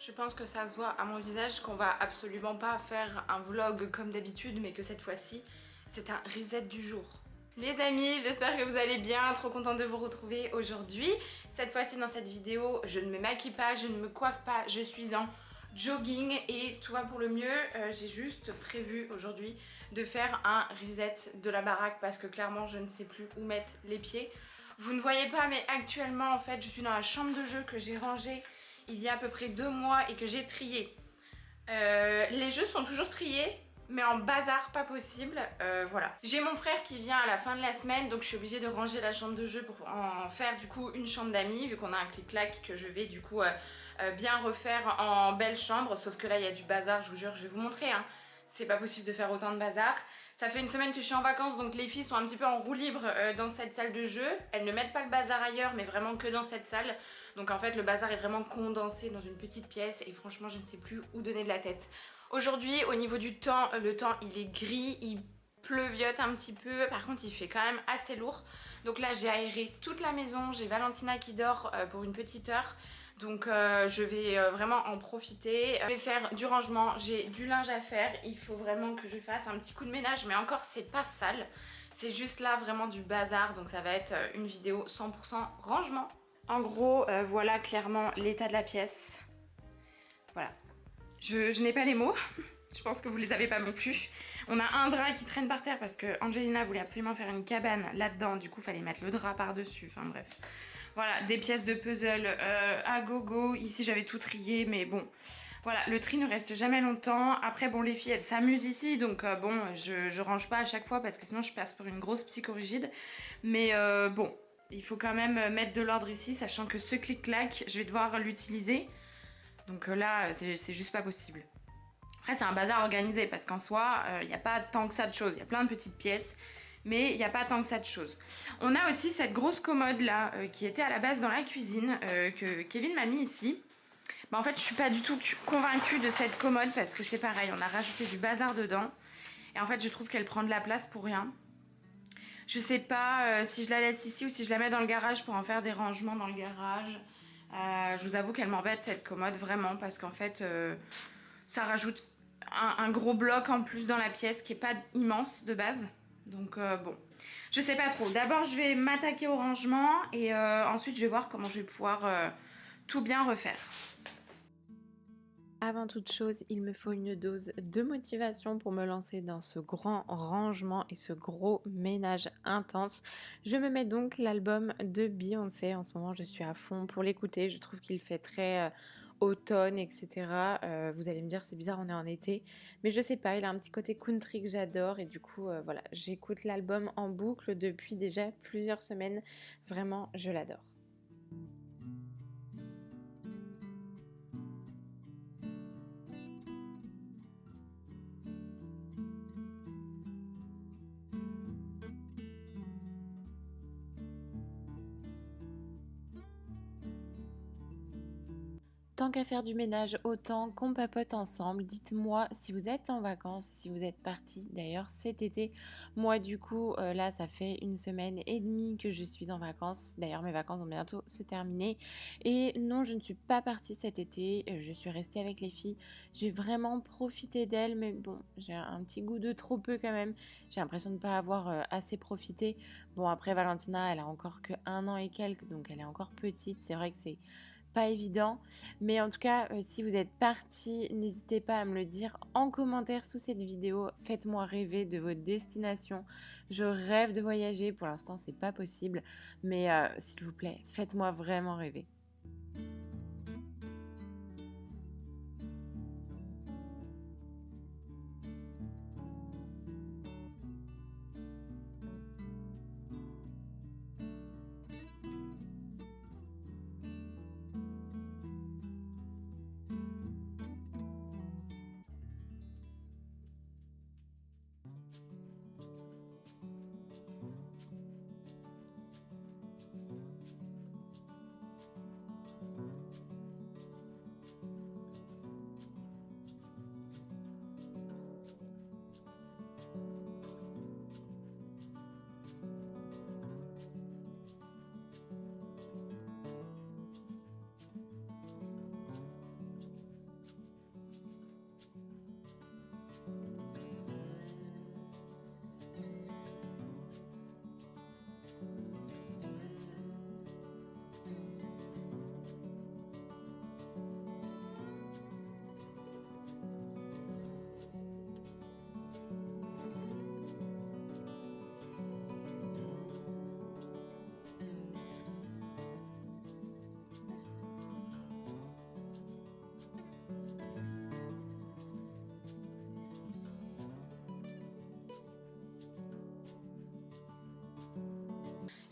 Je pense que ça se voit à mon visage qu'on va absolument pas faire un vlog comme d'habitude, mais que cette fois-ci, c'est un reset du jour. Les amis, j'espère que vous allez bien, trop contente de vous retrouver aujourd'hui. Cette fois-ci dans cette vidéo, je ne me maquille pas, je ne me coiffe pas, je suis en jogging et tout va pour le mieux. J'ai juste prévu aujourd'hui de faire un reset de la baraque parce que clairement je ne sais plus où mettre les pieds. Vous ne voyez pas, mais actuellement en fait je suis dans la chambre de jeu que j'ai rangée il y a à peu près 2 mois et que j'ai trié. Les jeux sont toujours triés, mais en bazar pas possible, voilà. J'ai mon frère qui vient à la fin de la semaine, donc je suis obligée de ranger la chambre de jeu pour en faire du coup une chambre d'amis, vu qu'on a un clic-clac que je vais du coup bien refaire en belle chambre, sauf que là il y a du bazar, je vous jure, je vais vous montrer, hein. C'est pas possible de faire autant de bazar. Ça fait une semaine que je suis en vacances, donc les filles sont un petit peu en roue libre dans cette salle de jeu. Elles ne mettent pas le bazar ailleurs, mais vraiment que dans cette salle. Donc en fait, le bazar est vraiment condensé dans une petite pièce et franchement, je ne sais plus où donner de la tête. Aujourd'hui, au niveau du temps, le temps il est gris, il pleuviote un petit peu. Par contre, il fait quand même assez lourd. Donc là, j'ai aéré toute la maison. J'ai Valentina qui dort pour une petite heure. Donc je vais vraiment en profiter. Je vais faire du rangement, j'ai du linge à faire. Il faut vraiment que je fasse un petit coup de ménage, mais encore c'est pas sale. C'est juste là vraiment du bazar, donc ça va être une vidéo 100% rangement. En gros, voilà clairement l'état de la pièce. Voilà. Je n'ai pas les mots. Je pense que vous les avez pas non plus. On a un drap qui traîne par terre parce que Angelina voulait absolument faire une cabane là-dedans. Du coup, fallait mettre le drap par-dessus. Enfin bref. Voilà, des pièces de puzzle à gogo. Ici, j'avais tout trié, mais bon. Voilà, le tri ne reste jamais longtemps. Après, bon, les filles, elles s'amusent ici. Donc bon, je range pas à chaque fois parce que sinon, je passe pour une grosse psychorigide. Mais bon, il faut quand même mettre de l'ordre ici, sachant que ce clic-clac, je vais devoir l'utiliser. Donc là, c'est juste pas possible. Après, c'est un bazar organisé parce qu'en soi, il n'y a pas tant que ça de choses. Il y a plein de petites pièces, mais il n'y a pas tant que ça de choses. On a aussi cette grosse commode là qui était à la base dans la cuisine que Kevin m'a mis ici. Bah, en fait, je suis pas du tout convaincue de cette commode parce que c'est pareil, on a rajouté du bazar dedans. Et en fait, je trouve qu'elle prend de la place pour rien. Je sais pas si je la laisse ici ou si je la mets dans le garage pour en faire des rangements dans le garage. Je vous avoue qu'elle m'embête cette commode vraiment parce qu'en fait ça rajoute un gros bloc en plus dans la pièce qui est pas immense de base. Donc bon, je sais pas trop. D'abord je vais m'attaquer au rangement et ensuite je vais voir comment je vais pouvoir tout bien refaire. Avant toute chose, il me faut une dose de motivation pour me lancer dans ce grand rangement et ce gros ménage intense. Je me mets donc l'album de Beyoncé. En ce moment, je suis à fond pour l'écouter. Je trouve qu'il fait très automne, etc. Vous allez me dire, c'est bizarre, on est en été. Mais je sais pas, il a un petit côté country que j'adore. Et du coup, voilà, j'écoute l'album en boucle depuis déjà plusieurs semaines. Vraiment, je l'adore. Tant qu'à faire du ménage, autant qu'on papote ensemble. Dites-moi si vous êtes en vacances, si vous êtes partis d'ailleurs cet été. Moi du coup, là ça fait 1 semaine et demie que je suis en vacances. D'ailleurs mes vacances vont bientôt se terminer. Et non, je ne suis pas partie cet été. Je suis restée avec les filles. J'ai vraiment profité d'elles, mais bon, j'ai un petit goût de trop peu quand même. J'ai l'impression de ne pas avoir assez profité. Bon après Valentina, elle a encore que 1 an et quelques, donc elle est encore petite. C'est vrai que c'est pas évident, mais en tout cas si vous êtes partis, n'hésitez pas à me le dire en commentaire sous cette vidéo. Faites-moi rêver de votre destination. Je rêve de voyager, pour l'instant c'est pas possible, mais s'il vous plaît, faites-moi vraiment rêver.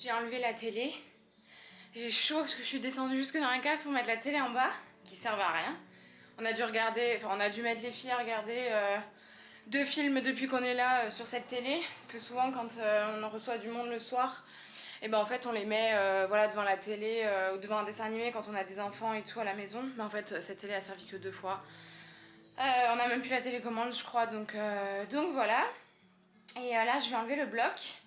J'ai enlevé la télé. J'ai chaud parce que je suis descendue jusque dans la cave pour mettre la télé en bas, qui servent à rien. On a dû mettre les filles à regarder 2 films depuis qu'on est là sur cette télé. Parce que souvent quand on en reçoit du monde le soir, et ben en fait on les met voilà, devant la télé ou devant un dessin animé quand on a des enfants et tout à la maison. Mais en fait cette télé a servi que 2 fois. On a même plus la télécommande je crois, donc voilà. Et là je vais enlever le bloc.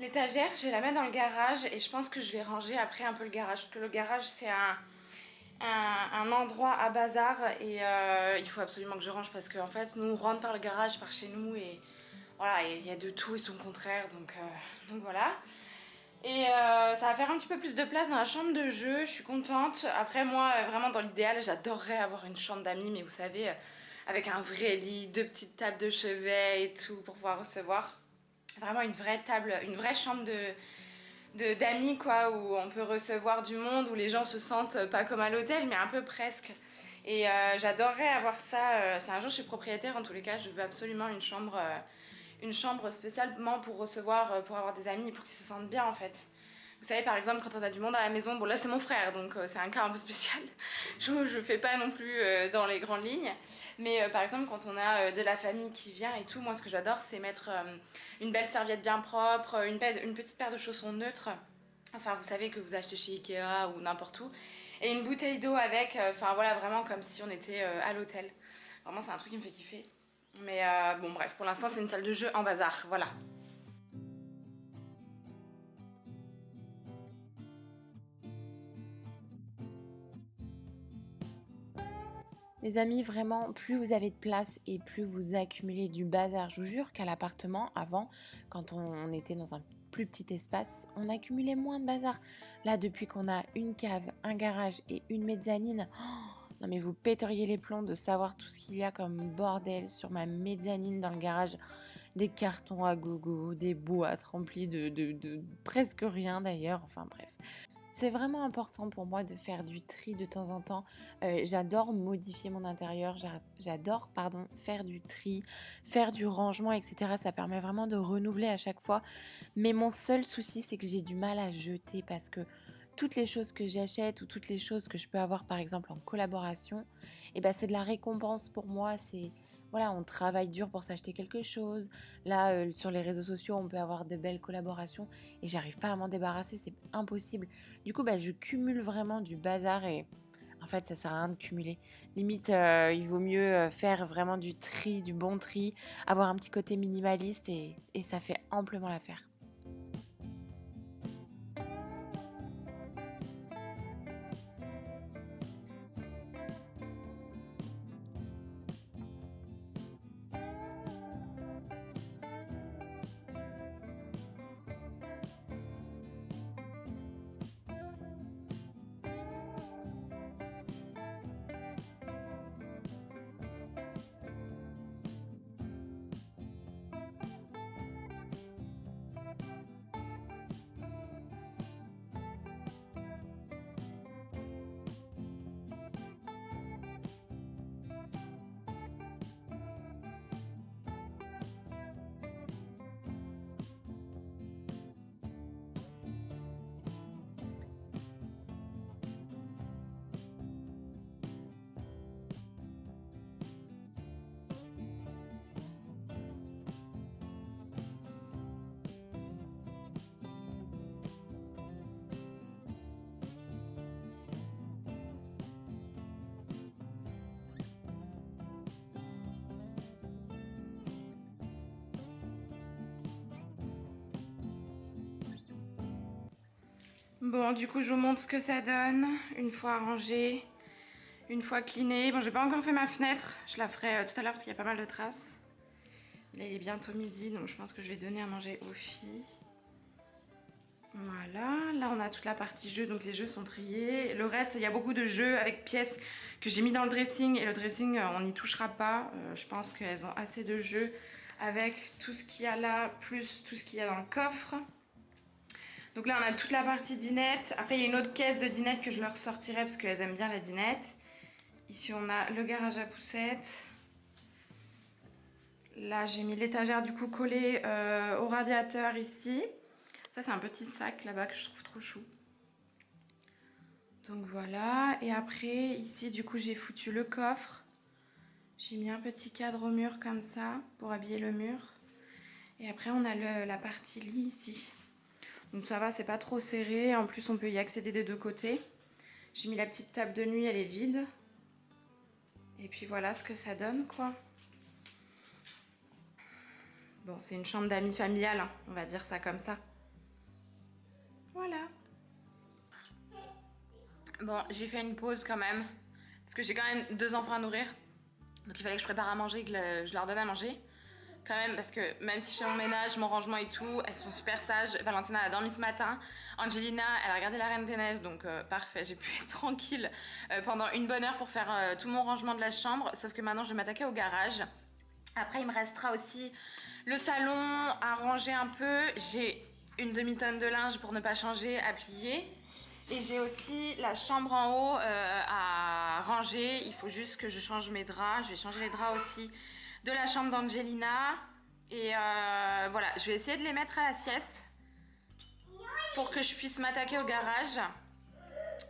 L'étagère, je vais la mettre dans le garage et je pense que je vais ranger après un peu le garage. Parce que le garage, c'est un endroit à bazar et il faut absolument que je range parce qu'en fait, nous, on rentre par le garage, par chez nous et voilà, il y a de tout et son contraire, donc voilà. Et ça va faire un petit peu plus de place dans la chambre de jeu, je suis contente. Après, moi, vraiment, dans l'idéal, j'adorerais avoir une chambre d'amis, mais vous savez, avec un vrai lit, 2 petites tables de chevet et tout pour pouvoir recevoir. Vraiment une vraie table, une vraie chambre d'amis quoi, où on peut recevoir du monde, où les gens se sentent pas comme à l'hôtel mais un peu presque. Et j'adorerais avoir ça. Si un jour je suis propriétaire, en tous les cas, je veux absolument une chambre spécialement pour recevoir, pour avoir des amis, pour qu'ils se sentent bien en fait. Vous savez, par exemple, quand on a du monde à la maison, bon là c'est mon frère, donc c'est un cas un peu spécial. Je fais pas non plus dans les grandes lignes. Mais par exemple, quand on a de la famille qui vient et tout, moi ce que j'adore c'est mettre une belle serviette bien propre, une petite paire de chaussons neutres. Enfin, vous savez que vous achetez chez Ikea ou n'importe où. Et une bouteille d'eau avec, enfin voilà, vraiment comme si on était à l'hôtel. Vraiment, c'est un truc qui me fait kiffer. Mais bon, bref, pour l'instant, c'est une salle de jeu en bazar, voilà. Les amis, vraiment, plus vous avez de place et plus vous accumulez du bazar. Je vous jure qu'à l'appartement, avant, quand on était dans un plus petit espace, on accumulait moins de bazar. Là, depuis qu'on a une cave, un garage et une mezzanine, oh, non mais vous pèteriez les plombs de savoir tout ce qu'il y a comme bordel sur ma mezzanine dans le garage. Des cartons à gogo, des boîtes remplies de presque rien d'ailleurs, enfin bref. C'est vraiment important pour moi de faire du tri de temps en temps. J'adore modifier mon intérieur, j'adore faire du tri, faire du rangement, etc. Ça permet vraiment de renouveler à chaque fois. Mais mon seul souci, c'est que j'ai du mal à jeter parce que toutes les choses que j'achète ou toutes les choses que je peux avoir par exemple en collaboration, eh ben, c'est de la récompense pour moi. C'est voilà, on travaille dur pour s'acheter quelque chose. Là, sur les réseaux sociaux, on peut avoir de belles collaborations et j'arrive pas à m'en débarrasser, c'est impossible. Du coup, bah, je cumule vraiment du bazar et en fait, ça sert à rien de cumuler. Limite, il vaut mieux faire vraiment du tri, du bon tri, avoir un petit côté minimaliste et ça fait amplement l'affaire. Bon, du coup, je vous montre ce que ça donne une fois rangé, une fois cleané. Bon, j'ai pas encore fait ma fenêtre, je la ferai tout à l'heure parce qu'il y a pas mal de traces. Là, il est bientôt midi, donc je pense que je vais donner à manger aux filles. Voilà, là on a toute la partie jeux, donc les jeux sont triés. Le reste, il y a beaucoup de jeux avec pièces que j'ai mis dans le dressing. Et le dressing, on n'y touchera pas. Je pense qu'elles ont assez de jeux avec tout ce qu'il y a là, plus tout ce qu'il y a dans le coffre. Donc là, on a toute la partie dinette. Après, il y a une autre caisse de dinette que je leur sortirai parce qu'elles aiment bien la dinette. Ici, on a le garage à poussettes. Là, j'ai mis l'étagère du coup collée au radiateur ici. Ça c'est un petit sac là-bas que je trouve trop chou. Donc voilà, et après ici du coup j'ai foutu le coffre. J'ai mis un petit cadre au mur comme ça pour habiller le mur. Et après on a la partie lit ici. Donc ça va, c'est pas trop serré, en plus on peut y accéder des deux côtés. J'ai mis la petite table de nuit, elle est vide. Et puis voilà ce que ça donne quoi. Bon, c'est une chambre d'amis familiale, hein, on va dire ça comme ça. Voilà. Bon, j'ai fait une pause quand même, parce que j'ai quand même 2 enfants à nourrir. Donc il fallait que je prépare à manger, que je leur donne à manger. Quand même, parce que même si je fais mon ménage, mon rangement et tout, elles sont super sages. Valentina a dormi ce matin. Angelina, elle a regardé La Reine des Neiges, donc parfait, j'ai pu être tranquille pendant une bonne heure pour faire tout mon rangement de la chambre. Sauf que maintenant, je vais m'attaquer au garage. Après, il me restera aussi le salon à ranger un peu. J'ai une demi-tonne de linge pour ne pas changer, à plier. Et j'ai aussi la chambre en haut à ranger. Il faut juste que je change mes draps. Je vais changer les draps aussi de la chambre d'Angelina. Et voilà, je vais essayer de les mettre à la sieste pour que je puisse m'attaquer au garage.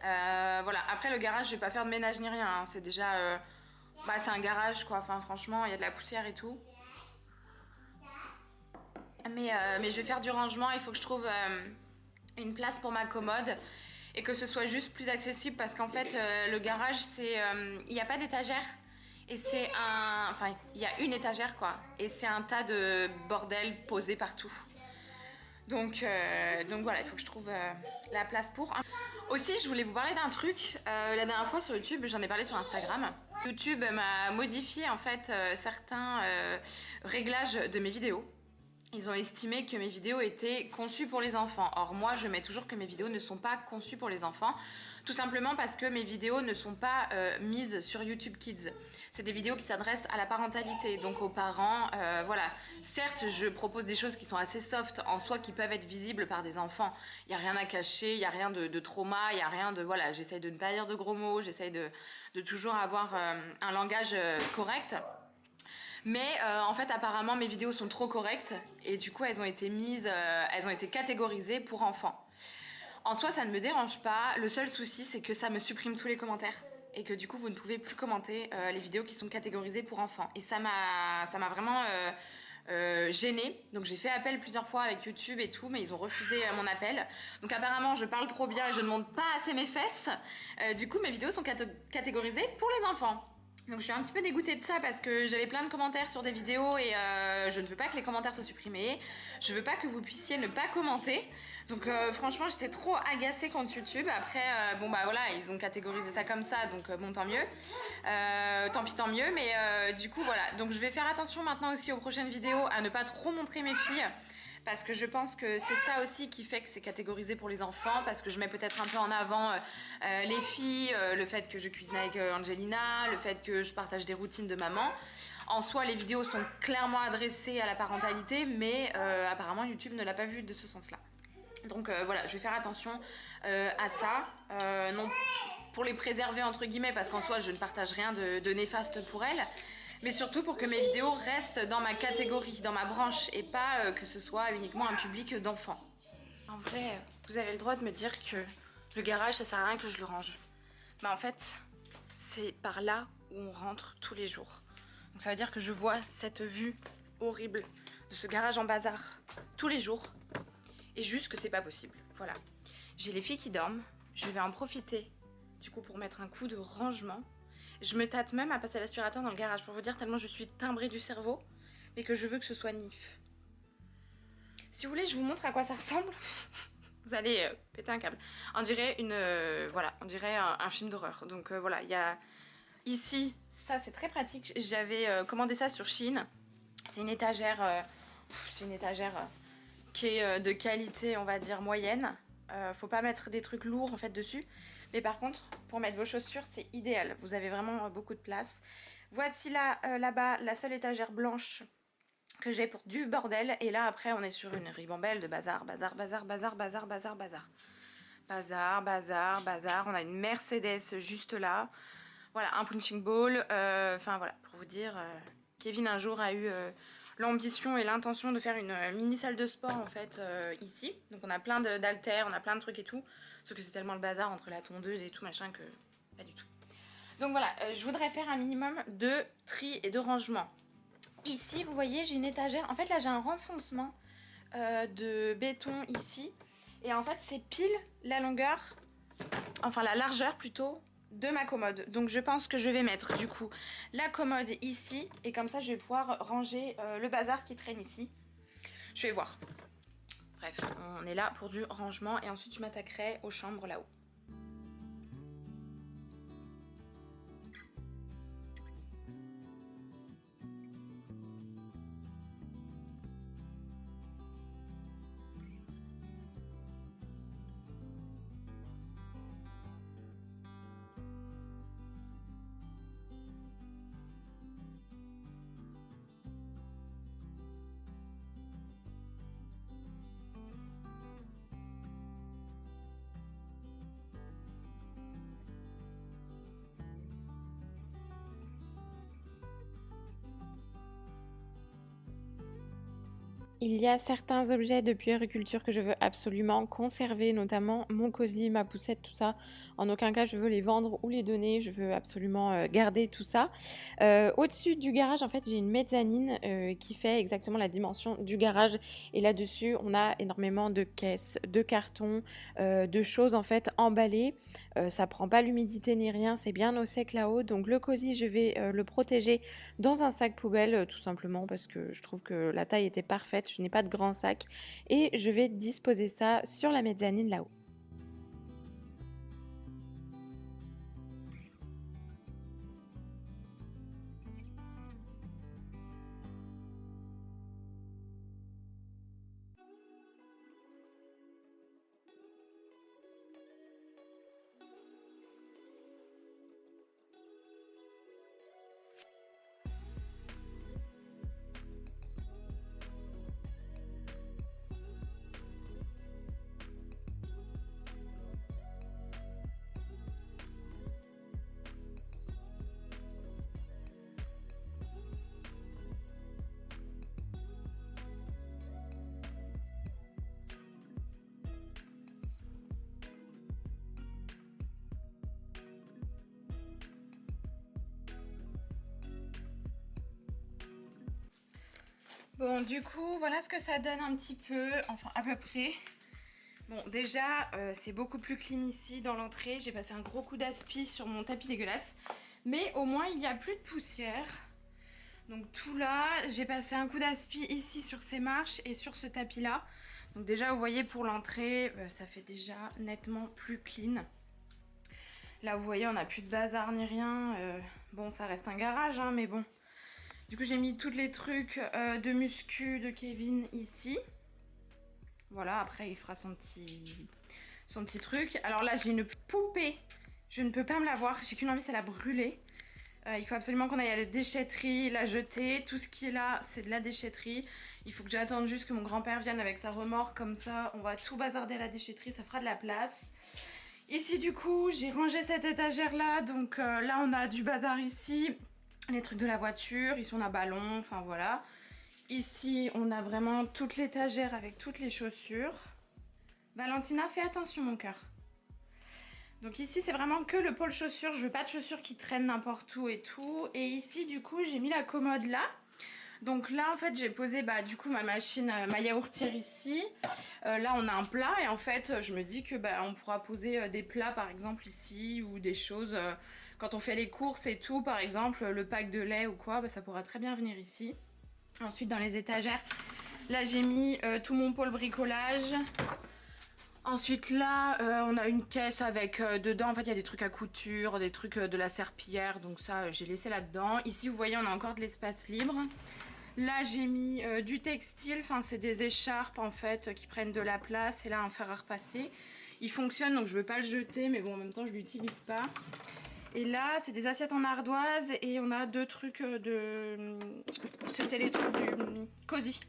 Voilà, après le garage, je vais pas faire de ménage ni rien. Hein. C'est déjà... bah, c'est un garage quoi. Enfin, franchement, il y a de la poussière et tout. Mais je vais faire du rangement. Il faut que je trouve une place pour ma commode. Et que ce soit juste plus accessible parce qu'en fait le garage c'est il n'y a pas d'étagère et c'est un enfin il y a une étagère quoi et c'est un tas de bordel posé partout. Donc voilà, il faut que je trouve la place pour. Aussi, je voulais vous parler d'un truc. La dernière fois sur YouTube, j'en ai parlé sur Instagram. YouTube m'a modifié en fait certains réglages de mes vidéos. Ils ont estimé que mes vidéos étaient conçues pour les enfants. Or moi je mets toujours que mes vidéos ne sont pas conçues pour les enfants. Tout simplement parce que mes vidéos ne sont pas mises sur YouTube Kids. C'est des vidéos qui s'adressent à la parentalité, donc aux parents. Voilà. Certes, je propose des choses qui sont assez soft en soi, qui peuvent être visibles par des enfants. Il n'y a rien à cacher, il n'y a rien de trauma, il n'y a rien de... Voilà, j'essaye de ne pas dire de gros mots, j'essaye de toujours avoir un langage correct. Mais en fait apparemment mes vidéos sont trop correctes et du coup elles ont été elles ont été catégorisées pour enfants. En soi ça ne me dérange pas, le seul souci c'est que ça me supprime tous les commentaires et que du coup vous ne pouvez plus commenter les vidéos qui sont catégorisées pour enfants. Et ça m'a vraiment gênée, donc j'ai fait appel plusieurs fois avec YouTube et tout, mais ils ont refusé mon appel. Donc apparemment je parle trop bien et je ne montre pas assez mes fesses, du coup mes vidéos sont catégorisées pour les enfants. Donc je suis un petit peu dégoûtée de ça parce que j'avais plein de commentaires sur des vidéos et je ne veux pas que les commentaires soient supprimés. Je veux pas que vous puissiez ne pas commenter. Donc franchement j'étais trop agacée contre YouTube. Après bon bah voilà, ils ont catégorisé ça comme ça, donc bon tant mieux. Tant pis tant mieux, mais du coup voilà. Donc je vais faire attention maintenant aussi aux prochaines vidéos à ne pas trop montrer mes filles. Parce que je pense que c'est ça aussi qui fait que c'est catégorisé pour les enfants, parce que je mets peut-être un peu en avant les filles, le fait que je cuisine avec Angelina, le fait que je partage des routines de maman. En soi, les vidéos sont clairement adressées à la parentalité, mais apparemment YouTube ne l'a pas vu de ce sens-là. Donc voilà, je vais faire attention à ça, non pour les préserver entre guillemets, parce qu'en soi je ne partage rien de néfaste pour elles. Mais surtout pour que mes vidéos restent dans ma catégorie, dans ma branche, et pas que ce soit uniquement un public d'enfants. En vrai, vous avez le droit de me dire que le garage, ça sert à rien que je le range. Mais en fait, c'est par là où on rentre tous les jours. Donc ça veut dire que je vois cette vue horrible de ce garage en bazar tous les jours. Et juste que c'est pas possible. Voilà. J'ai les filles qui dorment, je vais en profiter du coup pour mettre un coup de rangement. Je me tâte même à passer l'aspirateur dans le garage pour vous dire tellement je suis timbrée du cerveau, mais que je veux que ce soit nif. Si vous voulez, je vous montre à quoi ça ressemble. Vous allez péter un câble. On dirait voilà, on dirait un film d'horreur. Donc voilà, il y a ici, ça c'est très pratique. J'avais commandé ça sur Shein. C'est une étagère, qui est de qualité, on va dire moyenne. Faut pas mettre des trucs lourds en fait dessus. Mais par contre, pour mettre vos chaussures, c'est idéal. Vous avez vraiment beaucoup de place. Voici là-bas la seule étagère blanche que j'ai pour du bordel. Et là, après, on est sur une ribambelle de bazar, bazar, bazar, bazar, bazar, bazar, bazar. Bazar, bazar, bazar. On a une Mercedes juste là. Voilà, un punching ball. Enfin, voilà, pour vous dire, Kevin un jour a eu l'ambition et l'intention de faire une mini salle de sport en fait ici. Donc on a plein d'haltères, on a plein de trucs et tout. Sauf que c'est tellement le bazar entre la tondeuse et tout machin que pas du tout. Donc voilà, je voudrais faire un minimum de tri et de rangement. Ici, vous voyez, j'ai une étagère. En fait, là, j'ai un renfoncement de béton ici. Et en fait, c'est pile la longueur, enfin la largeur plutôt, de ma commode. Donc je pense que je vais mettre du coup la commode ici. Et comme ça, je vais pouvoir ranger le bazar qui traîne ici. Je vais voir. Bref, on est là pour du rangement. Et ensuite, je m'attaquerai aux chambres là-haut. Il y a certains objets de puériculture que je veux absolument conserver, notamment mon cosy, ma poussette, tout ça. En aucun cas, je veux les vendre ou les donner. Je veux absolument garder tout ça. Au-dessus du garage, en fait, j'ai une mezzanine qui fait exactement la dimension du garage. Et là-dessus, on a énormément de caisses, de cartons, de choses en fait emballées. Ça prend pas l'humidité ni rien, c'est bien au sec là-haut. Donc le cosy, je vais le protéger dans un sac poubelle, tout simplement parce que je trouve que la taille était parfaite. Je n'ai pas de grand sac et je vais disposer ça sur la mezzanine là-haut. Bon, du coup, voilà ce que ça donne un petit peu, enfin à peu près. Bon, déjà, c'est beaucoup plus clean ici dans l'entrée. J'ai passé un gros coup d'aspi sur mon tapis dégueulasse. Mais au moins, il n'y a plus de poussière. Donc tout là, j'ai passé un coup d'aspi ici sur ces marches et sur ce tapis-là. Donc déjà, vous voyez, pour l'entrée, ça fait déjà nettement plus clean. Là, vous voyez, on n'a plus de bazar ni rien. Bon, ça reste un garage, hein, mais bon. Du coup, j'ai mis tous les trucs de muscu de Kevin ici. Voilà, après, il fera son petit truc. Alors là, j'ai une poupée. Je ne peux pas me la voir. J'ai qu'une envie, c'est la brûler. Il faut absolument qu'on aille à la déchetterie, la jeter. Tout ce qui est là, c'est de la déchetterie. Il faut que j'attende juste que mon grand-père vienne avec sa remorque. Comme ça, on va tout bazarder à la déchetterie. Ça fera de la place. Ici, du coup, j'ai rangé cette étagère-là. Donc là, on a du bazar ici. Les trucs de la voiture. Ici, on a ballon. Enfin, voilà. Ici, on a vraiment toute l'étagère avec toutes les chaussures. Valentina, fais attention, mon cœur. Donc ici, c'est vraiment que le pôle chaussures. Je veux pas de chaussures qui traînent n'importe où et tout. Et ici, du coup, j'ai mis la commode là. Donc là, en fait, j'ai posé du coup ma machine, ma yaourtière ici. Là, on a un plat et en fait, je me dis que on pourra poser des plats, par exemple, ici ou des choses. Quand on fait les courses et tout, par exemple, le pack de lait ou quoi, ça pourra très bien venir ici. Ensuite, dans les étagères, là, j'ai mis tout mon pôle bricolage. Ensuite là, on a une caisse avec dedans, en fait il y a des trucs à couture, des trucs de la serpillière, donc ça j'ai laissé là-dedans. Ici vous voyez on a encore de l'espace libre. Là j'ai mis du textile, enfin c'est des écharpes en fait qui prennent de la place et là un fer à repasser. Il fonctionne donc je veux pas le jeter mais bon en même temps je l'utilise pas. Et là c'est des assiettes en ardoise et on a deux trucs c'était les trucs du cosy.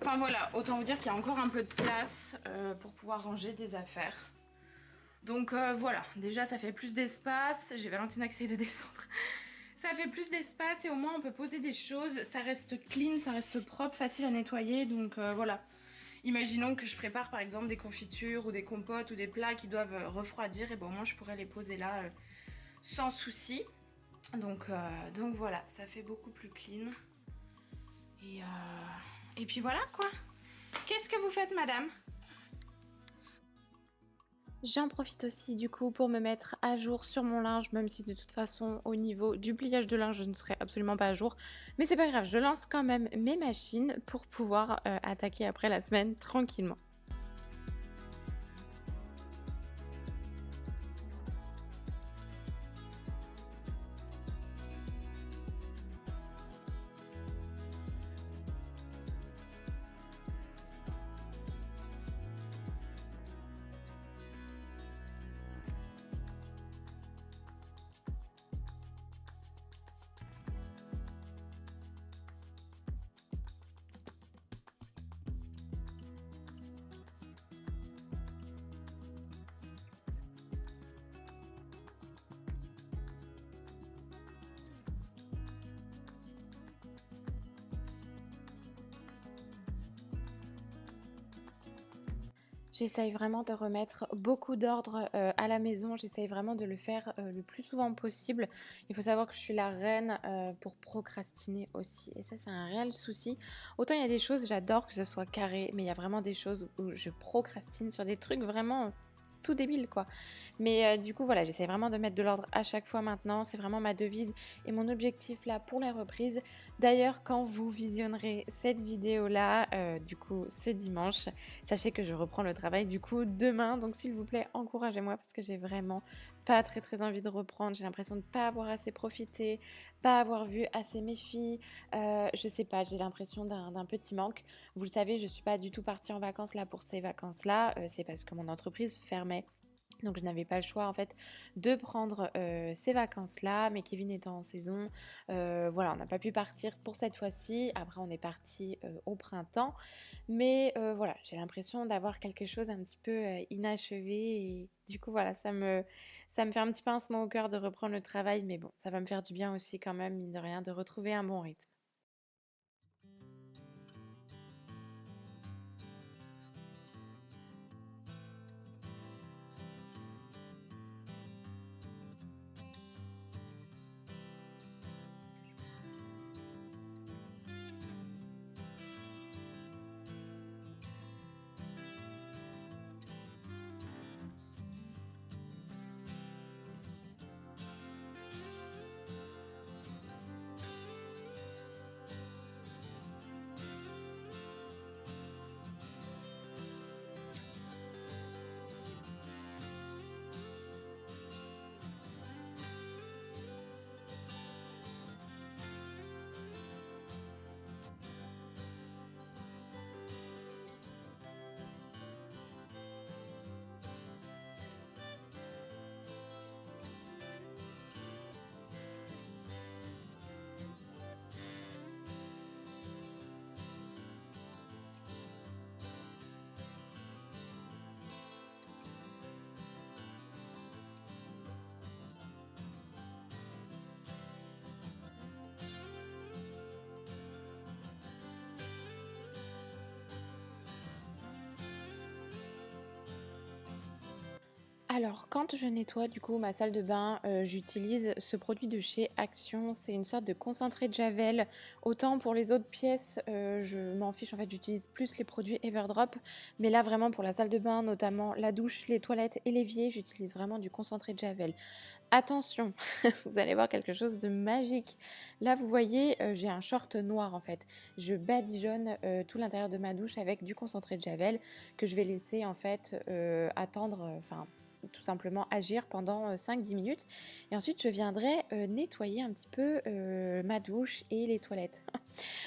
Enfin voilà, autant vous dire qu'il y a encore un peu de place pour pouvoir ranger des affaires. Donc voilà, déjà ça fait plus d'espace. J'ai Valentina qui essaie de descendre. Ça fait plus d'espace et au moins on peut poser des choses. Ça reste clean, ça reste propre, facile à nettoyer. Donc voilà. Imaginons que je prépare par exemple des confitures ou des compotes ou des plats qui doivent refroidir. Et bon, moi je pourrais les poser là sans souci. Donc voilà, ça fait beaucoup plus clean. Et puis voilà quoi. Qu'est-ce que vous faites, madame? J'en profite aussi du coup pour me mettre à jour sur mon linge, même si de toute façon au niveau du pliage de linge je ne serai absolument pas à jour. Mais c'est pas grave, je lance quand même mes machines pour pouvoir attaquer après la semaine tranquillement. J'essaye vraiment de remettre beaucoup d'ordre à la maison, j'essaye vraiment de le faire le plus souvent possible. Il faut savoir que je suis la reine pour procrastiner aussi et ça c'est un réel souci. Autant il y a des choses, j'adore que ce soit carré, mais il y a vraiment des choses où je procrastine sur des trucs vraiment tout débile quoi. Mais du coup voilà, j'essaie vraiment de mettre de l'ordre à chaque fois maintenant, c'est vraiment ma devise et mon objectif là pour la reprise. D'ailleurs quand vous visionnerez cette vidéo là, du coup ce dimanche, sachez que je reprends le travail du coup demain, donc s'il vous plaît encouragez-moi parce que j'ai vraiment pas très envie de reprendre, j'ai l'impression de pas avoir assez profité, pas avoir vu assez mes filles, je sais pas, j'ai l'impression d'un petit manque. Vous le savez, je suis pas du tout partie en vacances là pour ces vacances là, c'est parce que mon entreprise fermait. Donc je n'avais pas le choix en fait de prendre ces vacances-là, mais Kevin étant en saison, voilà, on n'a pas pu partir pour cette fois-ci. Après on est parti au printemps, mais voilà, j'ai l'impression d'avoir quelque chose un petit peu inachevé et du coup voilà, ça me fait un petit pincement au cœur de reprendre le travail, mais bon, ça va me faire du bien aussi quand même, mine de rien, de retrouver un bon rythme. Alors, quand je nettoie du coup ma salle de bain, j'utilise ce produit de chez Action. C'est une sorte de concentré de javel. Autant pour les autres pièces, je m'en fiche, en fait, j'utilise plus les produits Everdrop. Mais là, vraiment pour la salle de bain, notamment la douche, les toilettes et l'évier, j'utilise vraiment du concentré de javel. Attention, vous allez voir quelque chose de magique. Là, vous voyez, j'ai un short noir en fait. Je badigeonne tout l'intérieur de ma douche avec du concentré de javel que je vais laisser en fait attendre, enfin tout simplement agir pendant 5-10 minutes. Et ensuite, je viendrai nettoyer un petit peu ma douche et les toilettes.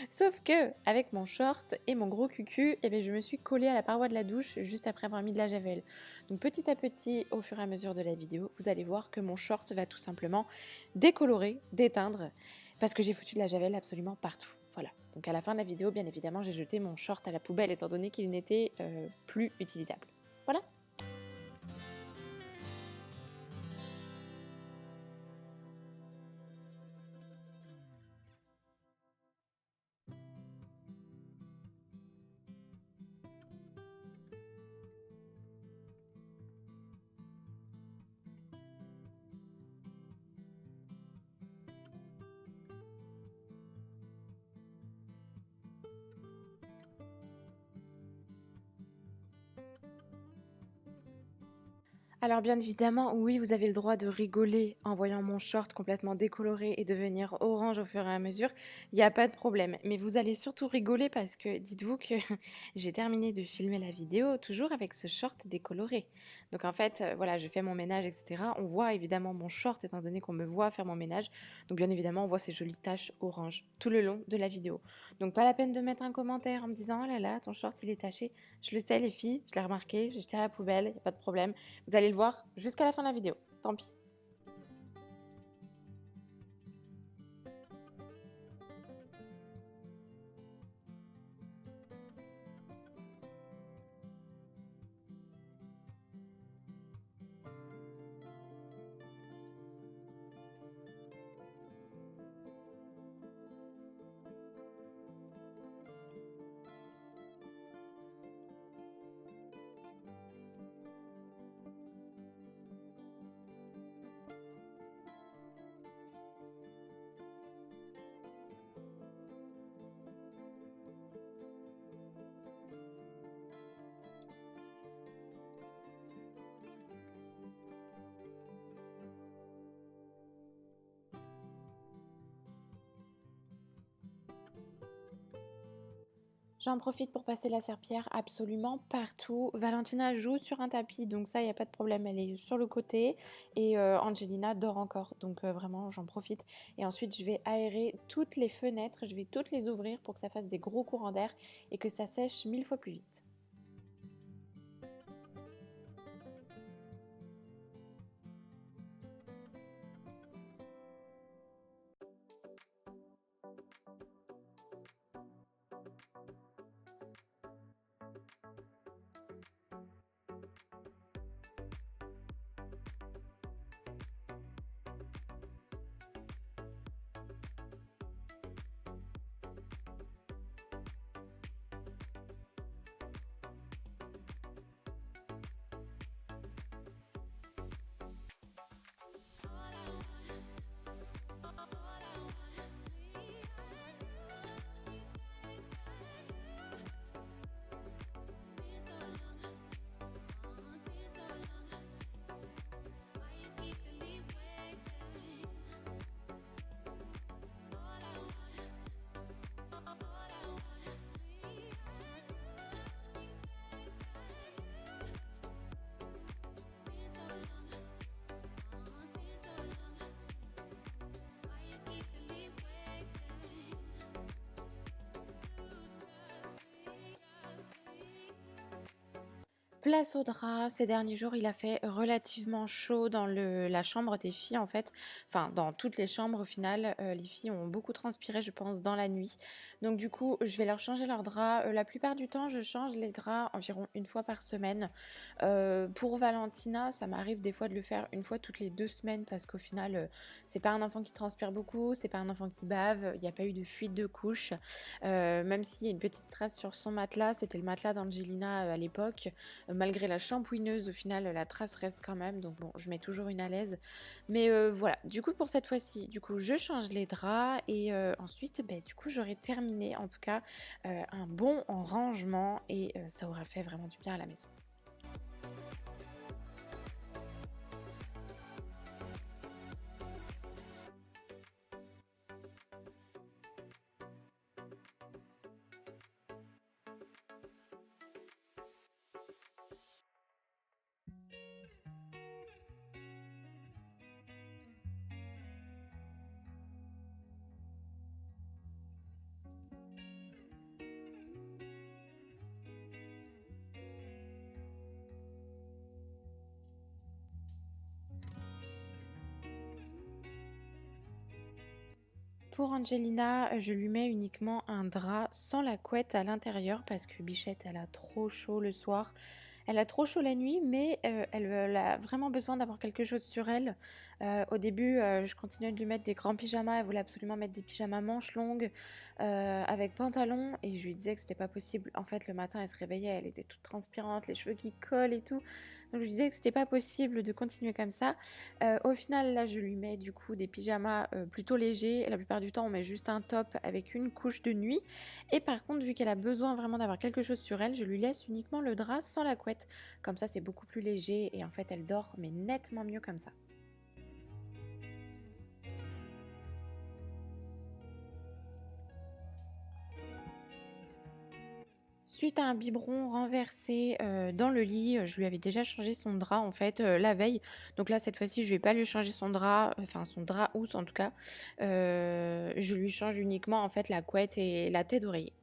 Sauf que, avec mon short et mon gros cucu, eh bien, je me suis collée à la paroi de la douche juste après avoir mis de la javel. Donc petit à petit, au fur et à mesure de la vidéo, vous allez voir que mon short va tout simplement décolorer, déteindre, parce que j'ai foutu de la javel absolument partout. Voilà. Donc à la fin de la vidéo, bien évidemment, j'ai jeté mon short à la poubelle étant donné qu'il n'était plus utilisable. Voilà. Alors bien évidemment, oui, vous avez le droit de rigoler en voyant mon short complètement décoloré et devenir orange au fur et à mesure. Il n'y a pas de problème. Mais vous allez surtout rigoler parce que dites-vous que j'ai terminé de filmer la vidéo toujours avec ce short décoloré. Donc en fait, voilà, je fais mon ménage, etc. On voit évidemment mon short étant donné qu'on me voit faire mon ménage. Donc bien évidemment, on voit ces jolies taches orange tout le long de la vidéo. Donc pas la peine de mettre un commentaire en me disant: oh là là, ton short il est taché. Je le sais les filles, je l'ai remarqué, j'ai jeté à la poubelle, il n'y a pas de problème. Vous allez le voir jusqu'à la fin de la vidéo. Tant pis. J'en profite pour passer la serpillière absolument partout. Valentina joue sur un tapis, donc ça, il n'y a pas de problème. Elle est sur le côté. Et Angelina dort encore. Donc vraiment, j'en profite. Et ensuite, je vais aérer toutes les fenêtres. Je vais toutes les ouvrir pour que ça fasse des gros courants d'air et que ça sèche 1000 fois plus vite. Place au drap, ces derniers jours, il a fait relativement chaud dans la chambre des filles en fait. Enfin, dans toutes les chambres au final, les filles ont beaucoup transpiré, je pense, dans la nuit. Donc du coup, je vais leur changer leurs draps. La plupart du temps, je change les draps environ une fois par semaine. Pour Valentina, ça m'arrive des fois de le faire une fois toutes les 2 semaines parce qu'au final, c'est pas un enfant qui transpire beaucoup, c'est pas un enfant qui bave, il n'y a pas eu de fuite de couche. Même s'il y a une petite trace sur son matelas, c'était le matelas d'Angelina à l'époque. Malgré la shampouineuse, au final, la trace reste quand même. Donc bon, je mets toujours une à l'aise. Mais voilà, du coup, pour cette fois-ci, du coup, je change les draps. Et ensuite, du coup, j'aurai terminé, en tout cas, un bon rangement. Et ça aura fait vraiment du bien à la maison. Pour Angelina, je lui mets uniquement un drap sans la couette à l'intérieur parce que Bichette, elle a trop chaud le soir. Elle a trop chaud la nuit, mais elle a vraiment besoin d'avoir quelque chose sur elle. Au début, je continuais de lui mettre des grands pyjamas. Elle voulait absolument mettre des pyjamas manches longues avec pantalon. Et je lui disais que c'était pas possible. En fait, le matin, elle se réveillait, elle était toute transpirante, les cheveux qui collent et tout. Donc je disais que c'était pas possible de continuer comme ça. Au final, là, je lui mets du coup des pyjamas plutôt légers. La plupart du temps, on met juste un top avec une couche de nuit. Et par contre, vu qu'elle a besoin vraiment d'avoir quelque chose sur elle, je lui laisse uniquement le drap sans la couette. Comme ça, c'est beaucoup plus léger et en fait, elle dort mais nettement mieux comme ça. Suite à un biberon renversé dans le lit, je lui avais déjà changé son drap en fait la veille. Donc là, cette fois-ci, je vais pas lui changer son drap, enfin son drap housse en tout cas. Je lui change uniquement en fait la couette et la tête d'oreiller.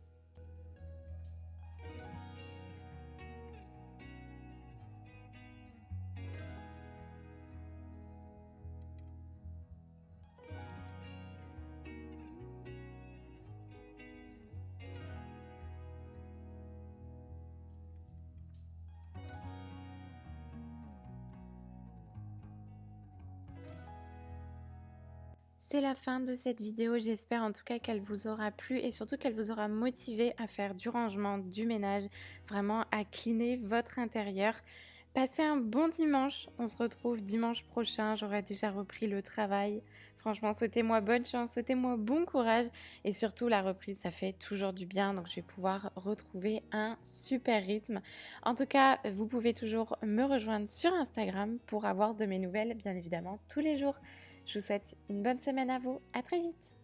C'est la fin de cette vidéo, j'espère en tout cas qu'elle vous aura plu et surtout qu'elle vous aura motivé à faire du rangement, du ménage, vraiment à cleaner votre intérieur. Passez un bon dimanche, on se retrouve dimanche prochain, j'aurai déjà repris le travail. Franchement, souhaitez-moi bonne chance, souhaitez-moi bon courage et surtout la reprise, ça fait toujours du bien, donc je vais pouvoir retrouver un super rythme. En tout cas, vous pouvez toujours me rejoindre sur Instagram pour avoir de mes nouvelles, bien évidemment, tous les jours. Je vous souhaite une bonne semaine à vous. À très vite.